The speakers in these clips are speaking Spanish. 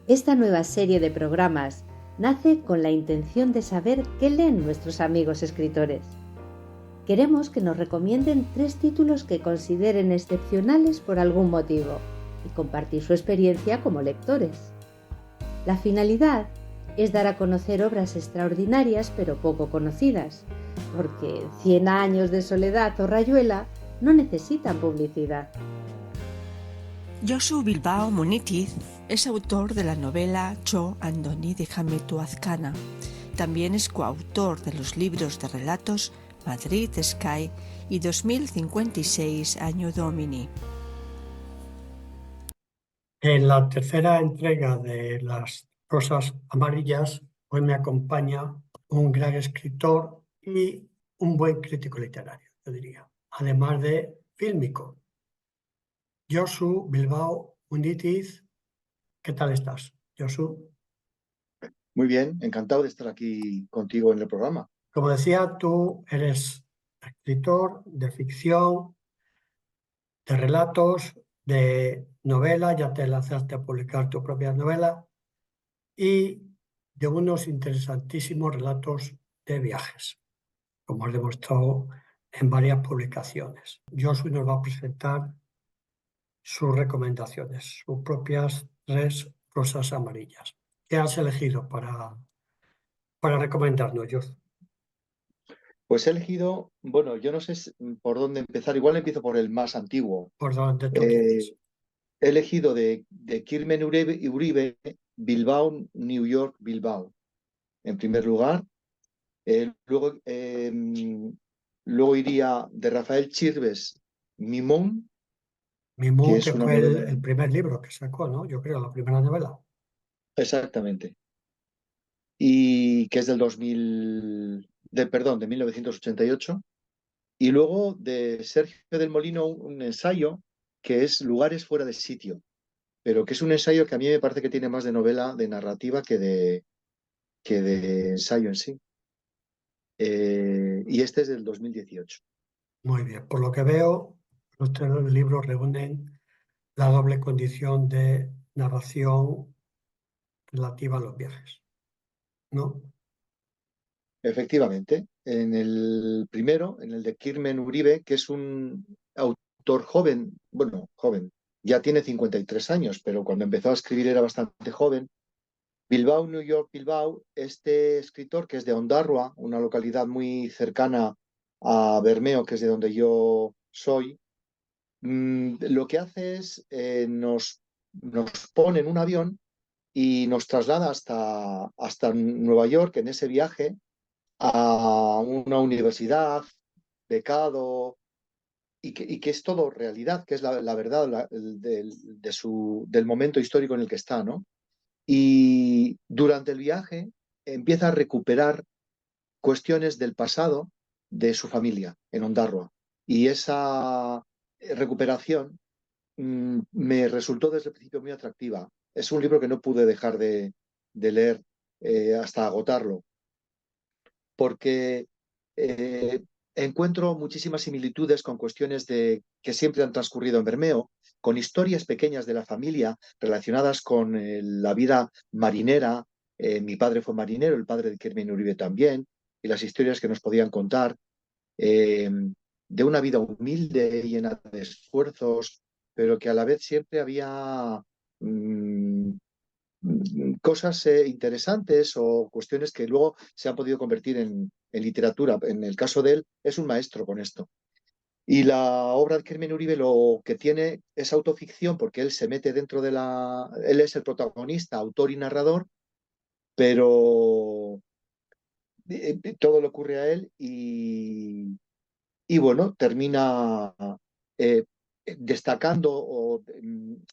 Esta nueva serie de programas nace con la intención de saber qué leen nuestros amigos escritores. Queremos que nos recomienden 3 títulos que consideren excepcionales por algún motivo y compartir su experiencia como lectores. La finalidad es dar a conocer obras extraordinarias pero poco conocidas, porque Cien años de soledad o Rayuela no necesitan publicidad. Josu Bilbao Muniz es autor de la novela Cho Andoni déjame tu Azcana. También es coautor de los libros de relatos Madrid Sky y 2056 Año Domini. En la tercera entrega de Las Rosas Amarillas, hoy me acompaña un gran escritor y un buen crítico literario, yo diría, además de fílmico. Josu Bilbao Muniz, ¿qué tal estás, Josu? Muy bien, encantado de estar aquí contigo en el programa. Como decía, tú eres escritor de ficción, de relatos, de novela, ya te lanzaste a publicar tu propia novela, y de unos interesantísimos relatos de viajes, como has demostrado en varias publicaciones. Josu nos va a presentar sus recomendaciones, sus propias 3 rosas amarillas. ¿Qué has elegido para recomendarnos, Josu? Pues he elegido, bueno, yo no sé por dónde empezar, igual empiezo por el más antiguo. Por donde tú quieras. He elegido de Kirmen Uribe, Bilbao, New York, Bilbao, en primer lugar. Luego iría de Rafael Chirves, Mimón, que Mimú, que es una fue novela. el primer libro que sacó, ¿no? Yo creo, la primera novela. Exactamente. Y que es del 1988. Y luego de Sergio del Molino un ensayo que es Lugares fuera de sitio, pero que es un ensayo que a mí me parece que tiene más de novela, de narrativa, que de ensayo en sí. Y este es del 2018. Muy bien. Por lo que veo, los 3 libros reúnen la doble condición de narración relativa a los viajes, ¿no? Efectivamente, en el primero, en el de Kirmen Uribe, que es un autor joven, bueno, joven, ya tiene 53 años, pero cuando empezó a escribir era bastante joven. Bilbao, New York, Bilbao, este escritor que es de Ondarroa, una localidad muy cercana a Bermeo, que es de donde yo soy, lo que hace es nos pone en un avión y nos traslada hasta Nueva York en ese viaje a una universidad, becado, y que es todo realidad, que es la verdad del momento histórico en el que está, ¿no? Y durante el viaje empieza a recuperar cuestiones del pasado de su familia en Ondarroa. Y esa recuperación me resultó desde el principio muy atractiva. Es un libro que no pude dejar de leer hasta agotarlo, porque eh, encuentro muchísimas similitudes con cuestiones que siempre han transcurrido en Bermeo, con historias pequeñas de la familia relacionadas con la vida marinera. Mi padre fue marinero, el padre de Kermin Uribe también, y las historias que nos podían contar eh, de una vida humilde, llena de esfuerzos, pero que a la vez siempre había mm, cosas interesantes o cuestiones que luego se han podido convertir en literatura. En el caso de él, es un maestro con esto. Y la obra de Carmen Uribe lo que tiene es autoficción porque él se mete dentro de la... Él es el protagonista, autor y narrador, pero todo le ocurre a él y bueno, termina eh, destacando o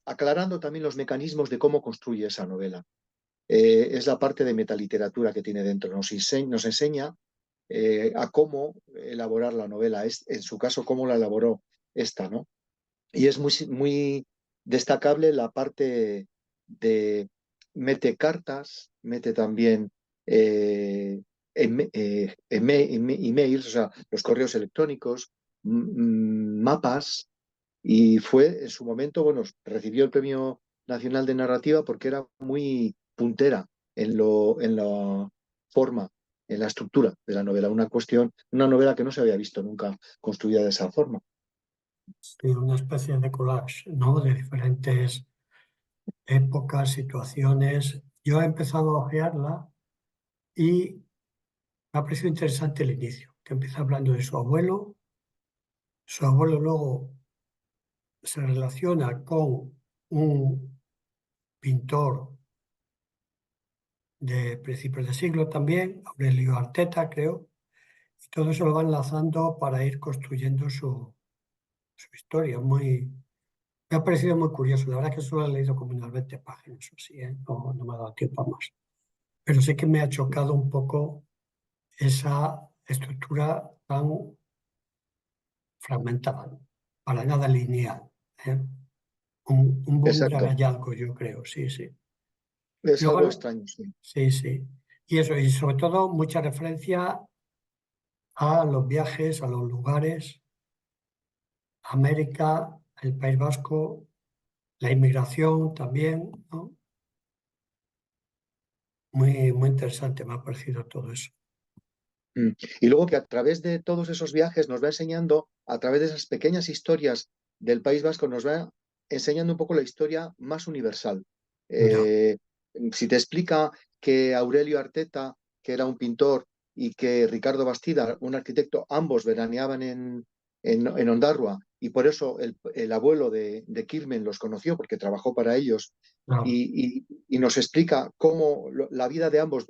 aclarando también los mecanismos de cómo construye esa novela. Es la parte de metaliteratura que tiene dentro. Nos enseña a cómo elaborar la novela. En su caso, cómo la elaboró esta, ¿no? Y es muy, muy destacable la parte de mete cartas, mete también emails, o sea, los correos electrónicos, mapas, y fue en su momento, bueno, recibió el premio Nacional de Narrativa porque era muy puntera en la forma, en la estructura de la novela. Una novela que no se había visto nunca construida de esa forma. Sí, una especie de collage, ¿no? De diferentes épocas, situaciones. Yo he empezado a ojearla y me ha parecido interesante el inicio, que empieza hablando de su abuelo. Su abuelo luego se relaciona con un pintor de principios de siglo también, Aurelio Arteta, creo, y todo eso lo va enlazando para ir construyendo su historia. Me ha parecido muy curioso. La verdad que solo he leído como unas 20 páginas o así, ¿eh? No me ha dado tiempo a más. Pero sí que me ha chocado un poco esa estructura tan fragmentada, ¿no? Para nada lineal, ¿eh? Un gran Exacto. hallazgo, yo creo, sí, sí. Es algo Luego, extraño, sí. sí, sí. Y eso, y sobre todo mucha referencia a los viajes, a los lugares, América, el País Vasco, la inmigración también, ¿no? Muy interesante me ha parecido todo eso. Mm. Y luego que a través de todos esos viajes nos va enseñando, a través de esas pequeñas historias del País Vasco, nos va enseñando un poco la historia más universal. Ya, Eh, si te explica que Aurelio Arteta, que era un pintor, y que Ricardo Bastida, un arquitecto, ambos veraneaban en Ondarroa, y por eso el abuelo de Kirmen los conoció, porque trabajó para ellos, claro, y nos explica cómo la vida de ambos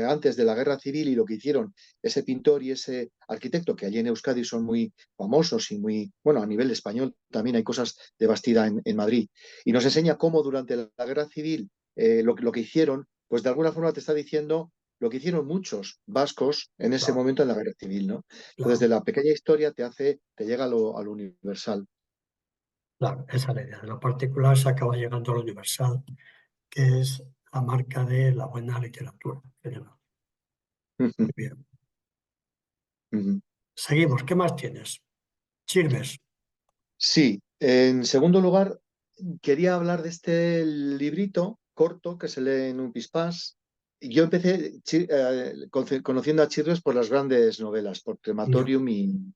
antes de la guerra civil y lo que hicieron ese pintor y ese arquitecto, que allí en Euskadi son muy famosos y muy, bueno, a nivel español también hay cosas de Bastida en Madrid. Y nos enseña cómo durante la guerra civil lo que hicieron, pues de alguna forma te está diciendo lo que hicieron muchos vascos en ese claro, momento en la guerra civil, ¿no? Entonces, de claro, la pequeña historia te llega a lo universal. claro. Esa es la idea. De lo particular se acaba llegando a lo universal, que es la marca de la buena literatura en general. Muy bien. Seguimos. ¿Qué más tienes? Chirves. Sí, en segundo lugar, quería hablar de este librito corto que se lee en un pispás. Yo empecé conociendo a Chirres por las grandes novelas, por Ya, Crematorium y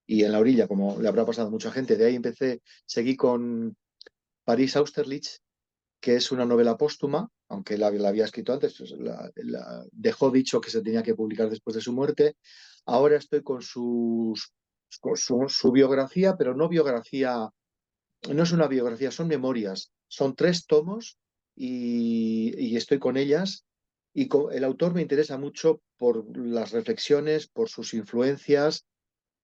En la orilla, como le habrá pasado a mucha gente. De ahí seguí con París Austerlitz, que es una novela póstuma, aunque la había escrito antes, pues dejó dicho que se tenía que publicar después de su muerte. Ahora estoy con su biografía, pero no es una biografía, son memorias. Son 3 tomos y estoy con ellas. El autor me interesa mucho por las reflexiones, por sus influencias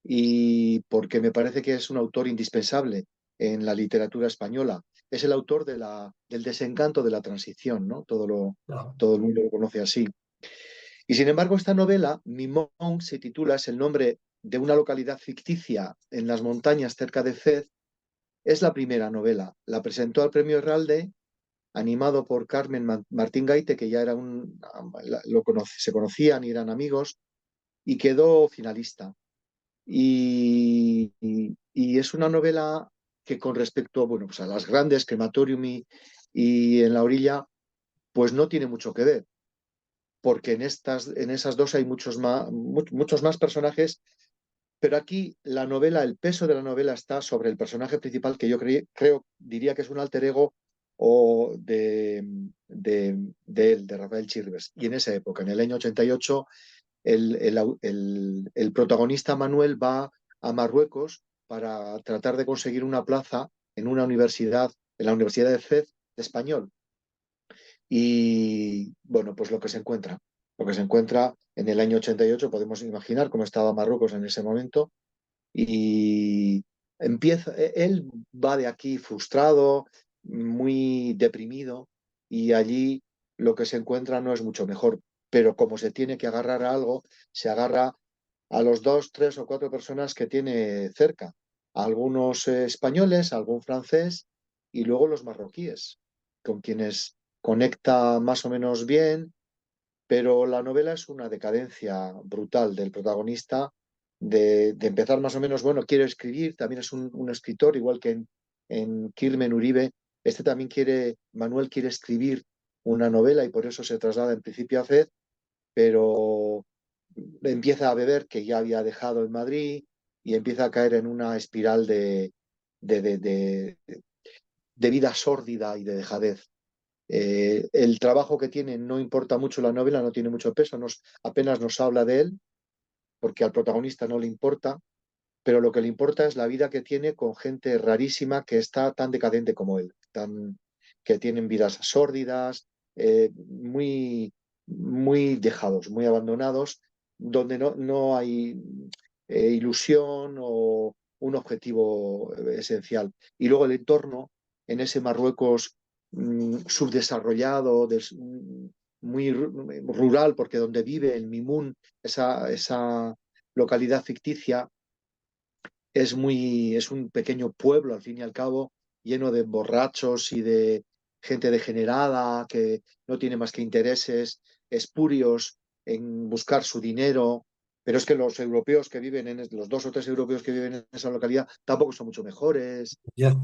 y porque me parece que es un autor indispensable en la literatura española. Es el autor del desencanto de la transición, ¿no? claro. Todo el mundo lo conoce así. Y sin embargo, esta novela, Mimón, se titula, es el nombre de una localidad ficticia en las montañas cerca de Fez. Es la primera novela. La presentó al Premio Herralde, animado por Carmen Martín Gaite, que ya era se conocían y eran amigos, y quedó finalista. Y es una novela que con respecto, bueno, pues a las grandes, Crematorium y En la orilla, pues no tiene mucho que ver, porque en esas dos hay muchos más personajes, pero aquí la novela, el peso de la novela está sobre el personaje principal que diría que es un alter ego o de él, de Rafael Chirves. Y en esa época, en el año 88, el protagonista Manuel va a Marruecos para tratar de conseguir una plaza en una universidad, en la Universidad de Fez de español. Y bueno, pues lo que se encuentra en el año 88, podemos imaginar cómo estaba Marruecos en ese momento. Y él va de aquí frustrado, muy deprimido, y allí lo que se encuentra no es mucho mejor. Pero como se tiene que agarrar a algo, se agarra a los 2, 3 o 4 personas que tiene cerca, a algunos españoles, a algún francés y luego los marroquíes, con quienes conecta más o menos bien, pero la novela es una decadencia brutal del protagonista, de empezar más o menos, bueno, quiero escribir, también es un escritor, igual que en Kirmen Uribe, Manuel quiere escribir una novela y por eso se traslada en principio a Fez, pero empieza a beber, que ya había dejado en Madrid, y empieza a caer en una espiral de, de, de, de vida sórdida y de dejadez. El trabajo que tiene no importa mucho la novela, no tiene mucho peso, apenas nos habla de él, porque al protagonista no le importa, pero lo que le importa es la vida que tiene con gente rarísima que está tan decadente como él, que tienen vidas sórdidas, muy, muy dejados, muy abandonados, donde no hay ilusión o un objetivo esencial. Y luego el entorno, en ese Marruecos subdesarrollado, muy rural, porque donde vive el Mimún, esa localidad ficticia, es un pequeño pueblo, al fin y al cabo, lleno de borrachos y de gente degenerada que no tiene más que intereses espurios en buscar su dinero. Pero es que los europeos que viven los 2 o 3 europeos que viven en esa localidad tampoco son mucho mejores. Ya.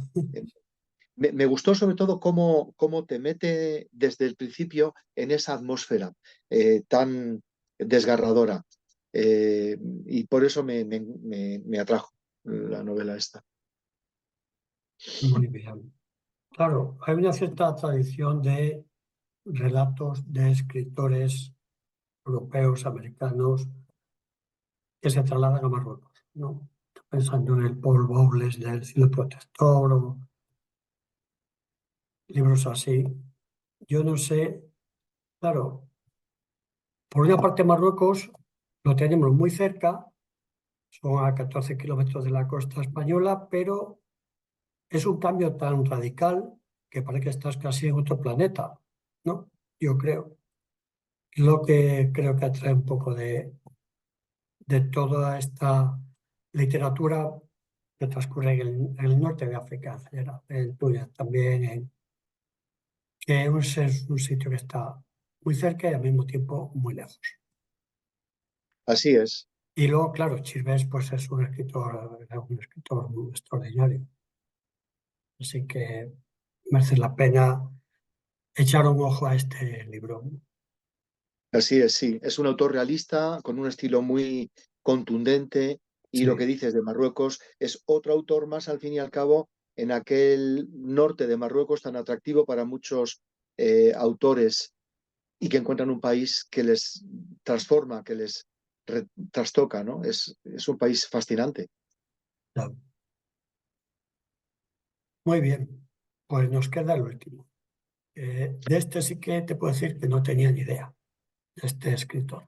Me gustó sobre todo cómo te mete desde el principio en esa atmósfera tan desgarradora. Y por eso me atrajo la novela esta. Muy bien. Claro, hay una cierta tradición de relatos de escritores europeos, americanos, que se trasladan a Marruecos, ¿no? Pensando en el Paul Bowles del Cielo Protector o libros así. Yo no sé, claro, por una parte Marruecos lo tenemos muy cerca, son a 14 kilómetros de la costa española, pero es un cambio tan radical que parece que estás casi en otro planeta, ¿no? Yo creo. Lo que creo que atrae un poco de toda esta literatura que transcurre en el norte de África, en Túnez también, que es un sitio que está muy cerca y al mismo tiempo muy lejos. Así es, Y luego, claro, Chirvés pues es un escritor muy extraordinario. Así que merece la pena echar un ojo a este libro. así es, sí. Es un autor realista con un estilo muy contundente y lo que Sí, dices de Marruecos es otro autor más, al fin y al cabo, en aquel norte de Marruecos tan atractivo para muchos autores y que encuentran un país que les transforma, que les trastoca, ¿no? Es un país fascinante. claro. Muy bien, pues nos queda el último. De este sí que te puedo decir que no tenía ni idea, de este escritor.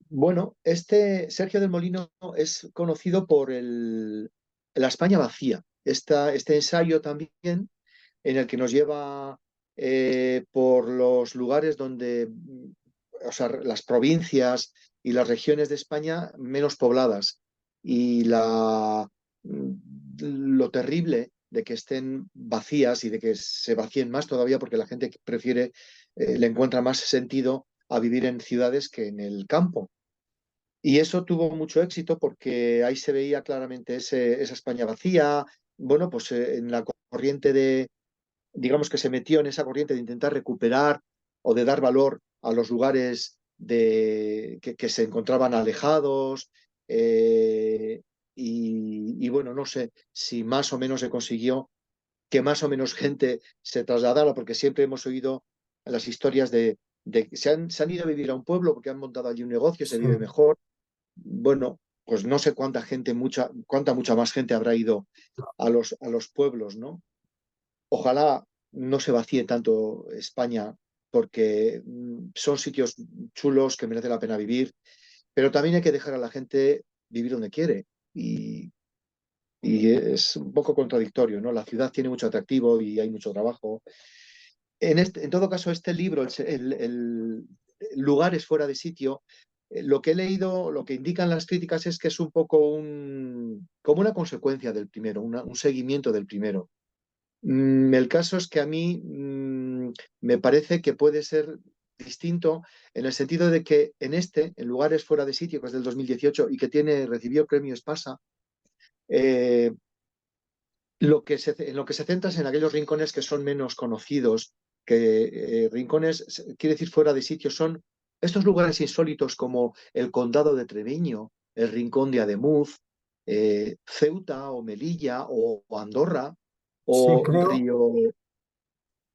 Bueno, este Sergio del Molino es conocido por la España vacía. Este ensayo también en el que nos lleva por los lugares donde, o sea, las provincias y las regiones de España menos pobladas y lo terrible de que estén vacías y de que se vacíen más todavía porque la gente prefiere, le encuentra más sentido a vivir en ciudades que en el campo. Y eso tuvo mucho éxito porque ahí se veía claramente esa España vacía. Bueno, pues en la corriente digamos que se metió en esa corriente de intentar recuperar o de dar valor a los lugares que se encontraban alejados. eh, y bueno, no sé si más o menos se consiguió que más o menos gente se trasladara, porque siempre hemos oído las historias de que se han ido a vivir a un pueblo porque han montado allí un negocio, se Sí, vive mejor. Bueno, pues no sé cuánta mucha más gente habrá ido a los pueblos, ¿no? Ojalá no se vacíe tanto España porque son sitios chulos que merece la pena vivir, pero también hay que dejar a la gente vivir donde quiere y es un poco contradictorio, ¿no? La ciudad tiene mucho atractivo y hay mucho trabajo. En todo caso, este libro, el Lugares fuera de sitio, lo que he leído, lo que indican las críticas es que es un poco como una consecuencia del primero, un seguimiento del primero. El caso es que a mí me parece que puede ser distinto en el sentido de que en Lugares fuera de sitio, que es del 2018 y que recibió premio Espasa, eh, en lo que se centra es en aquellos rincones que son menos conocidos, que rincones, quiere decir fuera de sitio, son estos lugares insólitos como el Condado de Treviño, el Rincón de Ademuz, Ceuta o Melilla o Andorra Sí, o Río.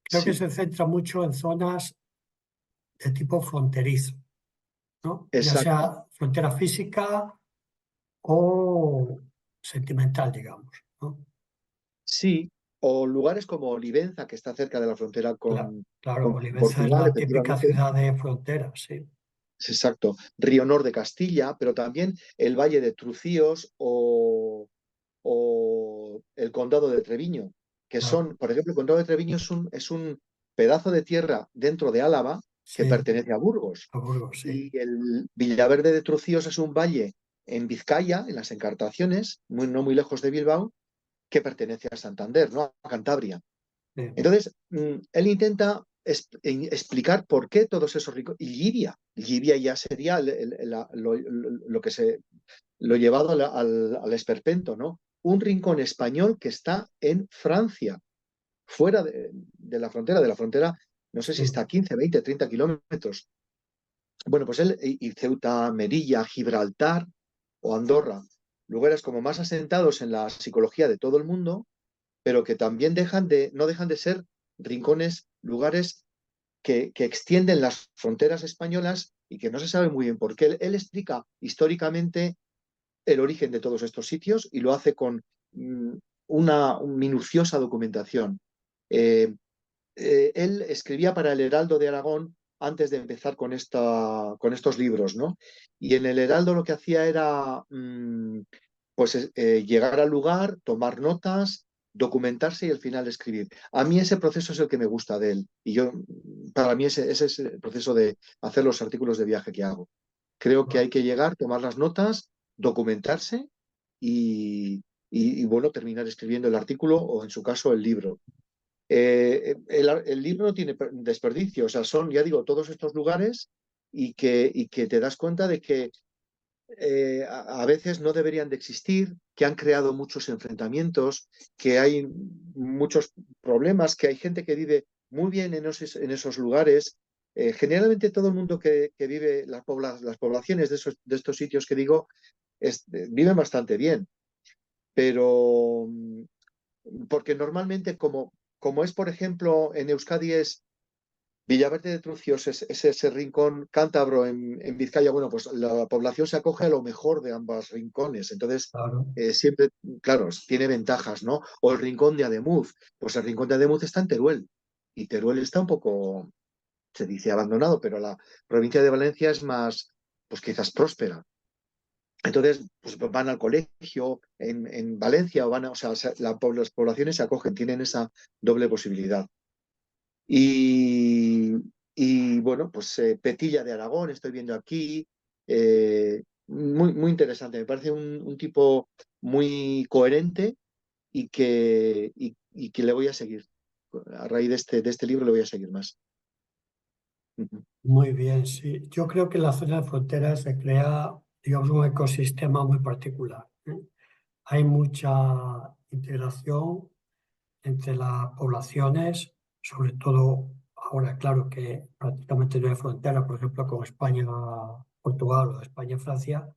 creo que Sí, se centra mucho en zonas de tipo fronterizo, ¿no? Ya exacto. sea frontera física o sentimental, digamos, ¿no? Sí, o lugares como Olivenza, que está cerca de la frontera Claro, con Olivenza es Portugal, la típica efectivamente. ciudad de frontera, sí. Es exacto. Río Nor de Castilla, pero también el Valle de Trucíos o el Condado de Treviño, que Claro, son, por ejemplo, el Condado de Treviño es un pedazo de tierra dentro de Álava que sí, pertenece a Burgos. a Burgos, sí. Y el Villaverde de Trucíos es un valle en Vizcaya, en las Encartaciones, no muy lejos de Bilbao, que pertenece a Santander, ¿no? A Cantabria. Sí, Entonces, él intenta explicar por qué todos esos ricos. Y Libia ya sería lo que se lo llevado al esperpento, ¿no? Un rincón español que está en Francia, fuera de la frontera, no sé si sí, está a 15, 20, 30 kilómetros. Bueno, pues él y Ceuta, Melilla, Gibraltar o Andorra, lugares como más asentados en la psicología de todo el mundo, pero que también no dejan de ser rincones, lugares que extienden las fronteras españolas y que no se sabe muy bien por qué. Él explica históricamente el origen de todos estos sitios y lo hace con una minuciosa documentación. Eh, Él escribía para el Heraldo de Aragón antes de empezar con estos libros, ¿no? Y en el Heraldo lo que hacía era pues llegar al lugar, tomar notas, documentarse y al final escribir. A mí ese proceso es el que me gusta de él. Y yo, para mí ese es el proceso de hacer los artículos de viaje que hago. Creo que hay que llegar, tomar las notas, documentarse y, bueno, terminar escribiendo el artículo o en su caso el libro. El libro no tiene desperdicio, o sea, son, ya digo, todos estos lugares y que te das cuenta de que a veces no deberían de existir, que han creado muchos enfrentamientos, que hay muchos problemas, que hay gente que vive muy bien en esos lugares. Generalmente todo el mundo que vive las poblaciones de estos sitios que digo viven bastante bien, pero porque normalmente como es, por ejemplo, en Euskadi es Villaverde de Trucios, es ese rincón cántabro en Vizcaya, bueno, pues la población se acoge a lo mejor de ambos rincones, entonces claro. siempre, claro, tiene ventajas, ¿no? O el rincón de Ademuz, pues el rincón de Ademuz está en Teruel, y Teruel está un poco, se dice abandonado, pero la provincia de Valencia es más, pues quizás próspera. Entonces, pues van al colegio en Valencia o sea, las poblaciones se acogen, tienen esa doble posibilidad. Y, y bueno, pues Petilla de Aragón, estoy viendo aquí, muy interesante, me parece un tipo muy coherente y que le voy a seguir. A raíz de este libro le voy a seguir más. Ujú. Muy bien, sí. Yo creo que en la zona de frontera se crea, digamos, un ecosistema muy particular, ¿eh? Hay mucha integración entre las poblaciones, sobre todo ahora, claro que prácticamente no hay frontera, por ejemplo, con España, Portugal o España, Francia,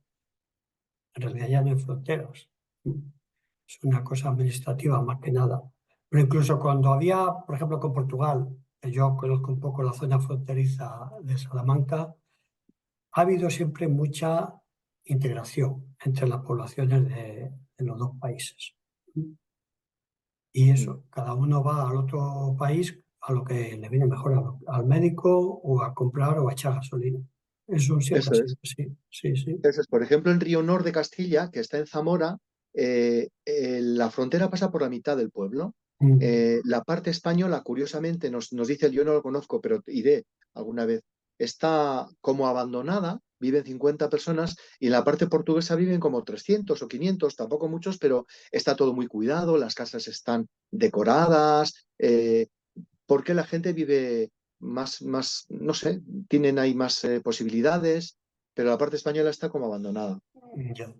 en realidad ya no hay fronteras. Es una cosa administrativa más que nada. Pero incluso cuando había, por ejemplo, con Portugal, que yo conozco un poco la zona fronteriza de Salamanca, ha habido siempre mucha integración entre las poblaciones de los dos países. Y Mm. eso, cada uno va al otro país a lo que le viene mejor, al médico o a comprar o a echar gasolina. Eso siempre ha Eso sido es. así. Sí, sí. Eso es. Por ejemplo, en Río Nor de Castilla, que está en Zamora, la frontera pasa por la mitad del pueblo. Mm, La parte española, curiosamente, nos dice, yo no lo conozco, pero iré alguna vez, está como abandonada, viven 50 personas, y en la parte portuguesa viven como 300 o 500, tampoco muchos, pero está todo muy cuidado, las casas están decoradas, porque la gente vive no sé, tienen ahí más posibilidades, pero la parte española está como abandonada. ya,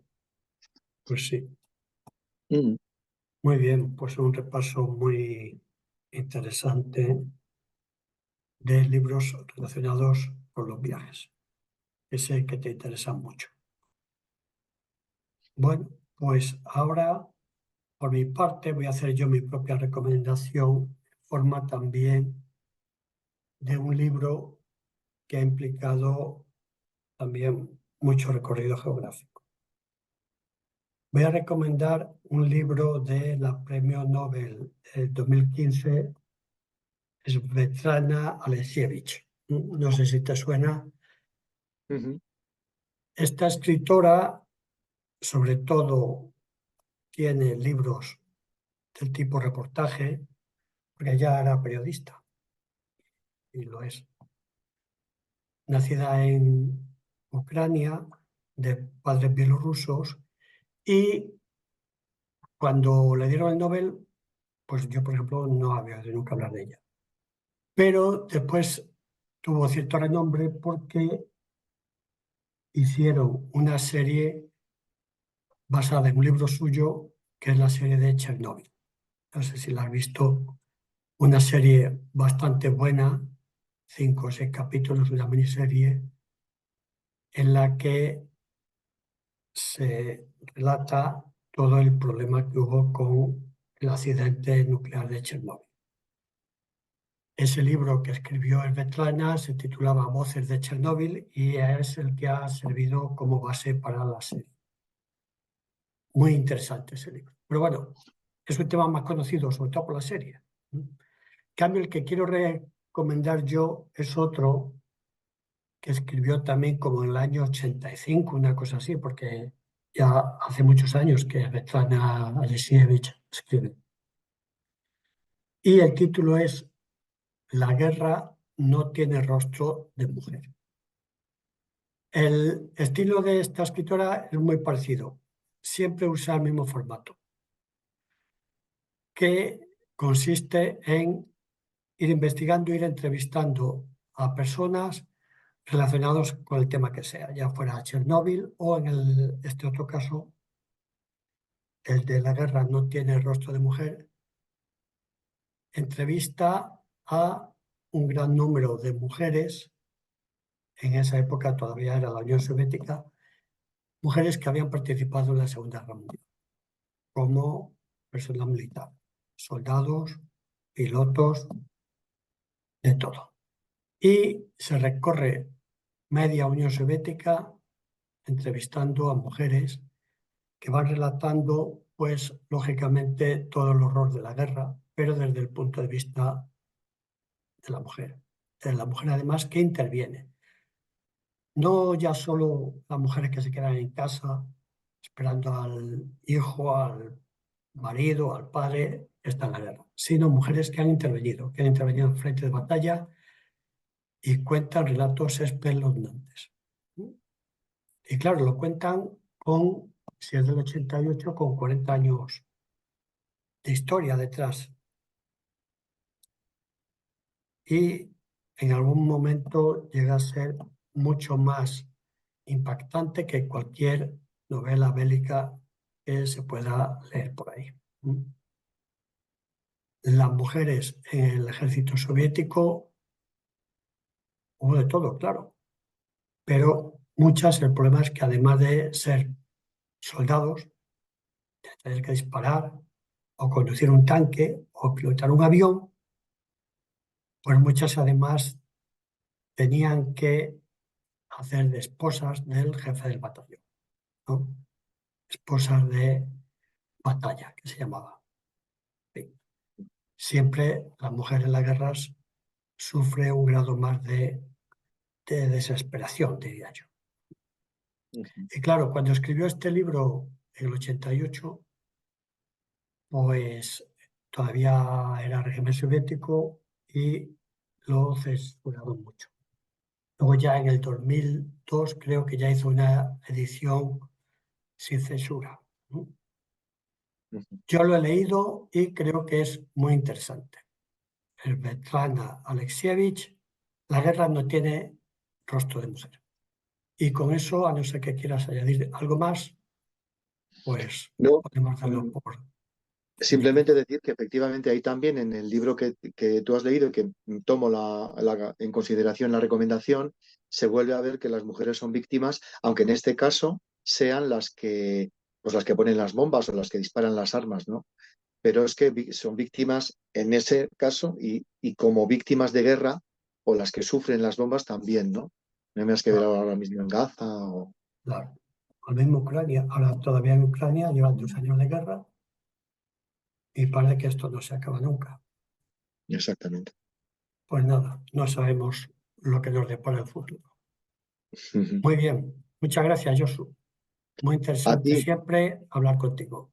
pues sí. Mm. Muy bien, pues un repaso muy interesante de libros relacionados con los viajes, que sé que te interesan mucho. Bueno, pues ahora, por mi parte, voy a hacer yo mi propia recomendación en forma también de un libro que ha implicado también mucho recorrido geográfico. Voy a recomendar un libro de la Premio Nobel 2015, Svetlana Alexievich. No sé si te suena. Ujú. Esta escritora, sobre todo, tiene libros del tipo reportaje, porque ella era periodista, y lo es. Nacida en Ucrania, de padres bielorrusos, y cuando le dieron el Nobel, pues yo, por ejemplo, no había oído nunca hablar de ella. Pero después tuvo cierto renombre porque hicieron una serie basada en un libro suyo, que es la serie de Chernobyl. No sé si la has visto, una serie bastante buena, 5 o 6 capítulos, una miniserie, en la que se relata todo el problema que hubo con el accidente nuclear de Chernobyl. Ese libro que escribió Svetlana se titulaba Voces de Chernobyl y es el que ha servido como base para la serie. Muy interesante ese libro. Pero bueno, es un tema más conocido, sobre todo por la serie. En cambio, el que quiero recomendar yo es otro que escribió también como en el año 85, una cosa así, porque ya hace muchos años que Svetlana Alexievich escribe. Y el título es La guerra no tiene rostro de mujer. El estilo de esta escritora es muy parecido. Siempre usa el mismo formato, que consiste en ir investigando, ir entrevistando a personas relacionados con el tema que sea, ya fuera Chernóbil o en este otro caso, el de la guerra no tiene rostro de mujer, entrevista a un gran número de mujeres, en esa época todavía era la Unión Soviética, mujeres que habían participado en la Segunda Guerra Mundial, como personal militar, soldados, pilotos, de todo. Y se recorre media Unión Soviética entrevistando a mujeres que van relatando, pues, lógicamente, todo el horror de la guerra, pero desde el punto de vista de la mujer. De la mujer, además, que interviene. No ya solo las mujeres que se quedan en casa esperando al hijo, al marido, al padre, que está en la guerra, sino mujeres que han intervenido en frente de batalla y cuentan relatos espeluznantes. Y claro, lo cuentan con, si es del 88, con 40 años de historia detrás. Y en algún momento llega a ser mucho más impactante que cualquier novela bélica que se pueda leer por ahí. Las mujeres en el ejército soviético hubo de todo, claro, pero muchas, el problema es que además de ser soldados, de tener que disparar o conducir un tanque o pilotar un avión, pues muchas además tenían que hacer de esposas del jefe del batallón, ¿no? Esposas de batalla, que se llamaba. Sí. Siempre la mujer en las guerras sufre un grado más de desesperación, diría yo. Ujú. Y claro, cuando escribió este libro en el 88, pues todavía era régimen soviético y lo censuraron mucho. Luego ya en el 2002 creo que ya hizo una edición sin censura, ¿no? Ujú. Yo lo he leído y creo que es muy interesante. Svetlana Alexievich, La guerra no tiene rostro de mujer. Y con eso, a no ser que quieras añadir algo más, pues No, podemos darlo mm, por Simplemente decir que efectivamente ahí también en el libro que tú has leído y que tomo en consideración la recomendación, se vuelve a ver que las mujeres son víctimas, aunque en este caso sean pues las que ponen las bombas o las que disparan las armas, ¿no? Pero es que son víctimas en ese caso y como víctimas de guerra o las que sufren las bombas también, ¿no? No hay más que ver Claro, ahora mismo en Gaza o... claro. Al mismo Ucrania, ahora todavía en Ucrania llevan 2 años de guerra y parece que esto no se acaba nunca. Exactamente. Pues nada, no sabemos lo que nos depara el futuro. Muy bien, muchas gracias, Josu. Muy A interesante ti, siempre hablar contigo.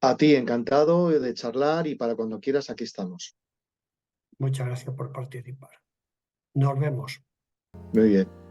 a ti, encantado de charlar y para cuando quieras aquí estamos. Muchas gracias por participar. Nos vemos. Muy bien.